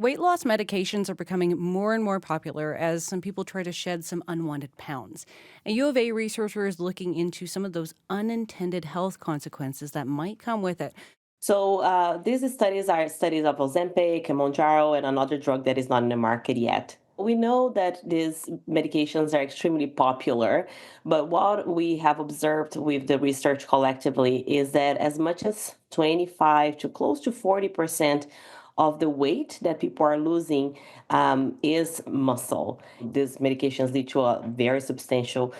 Weight loss medications are becoming more and more popular as some people try to shed some unwanted pounds. A U of A researcher is looking into some of those unintended health consequences that might come with it. These studies are studies of Ozempic, Monjaro, and another drug that is not in the market yet. We know that these medications are extremely popular, but what we have observed with the research collectively is that as much as 25 to close to 40% of the weight that people are losing is muscle. These medications lead to a very substantial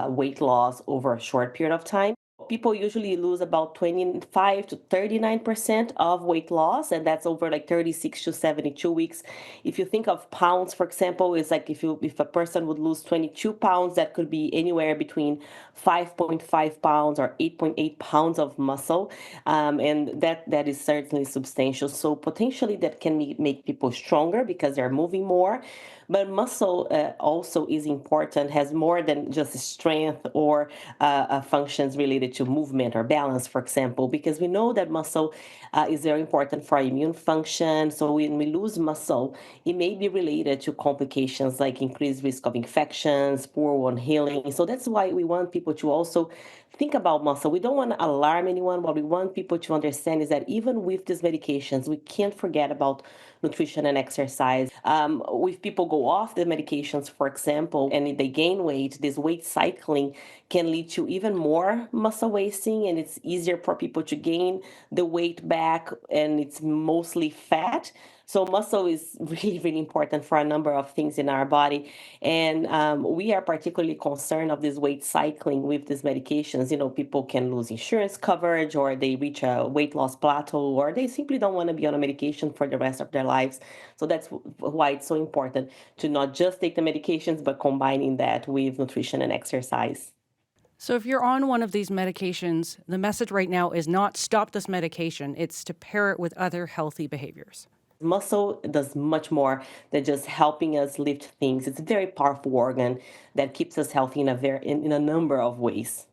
weight loss over a short period of time. People usually lose about 25 to 39% of weight loss, and that's over like 36 to 72 weeks. If you think of pounds, for example, it's like if a person would lose 22 pounds, that could be anywhere between 5.5 pounds or 8.8 pounds of muscle, and that is certainly substantial. So potentially that can make people stronger because they're moving more. But muscle also is important, has more than just strength or functions related to movement or balance, for example, because we know that muscle is very important for our immune function. So when we lose muscle, it may be related to complications like increased risk of infections, poor wound healing. So that's why we want people to also think about muscle. We don't want to alarm anyone. What we want people to understand is that even with these medications, we can't forget about nutrition and exercise. If people go off the medications, for example, and they gain weight, this weight cycling can lead to even more muscle wasting, and it's easier for people to gain the weight back, and it's mostly fat. So muscle is really, really important for a number of things in our body. And we are particularly concerned of this weight cycling with these medications. You know, people can lose insurance coverage, or they reach a weight loss plateau, or they simply don't want to be on a medication for the rest of their lives. So that's why it's so important to not just take the medications, but combining that with nutrition and exercise. So, if you're on one of these medications, the message right now is not stop this medication, it's to pair it with other healthy behaviors. Muscle does much more than just helping us lift things. It's a very powerful organ that keeps us healthy in a number of ways.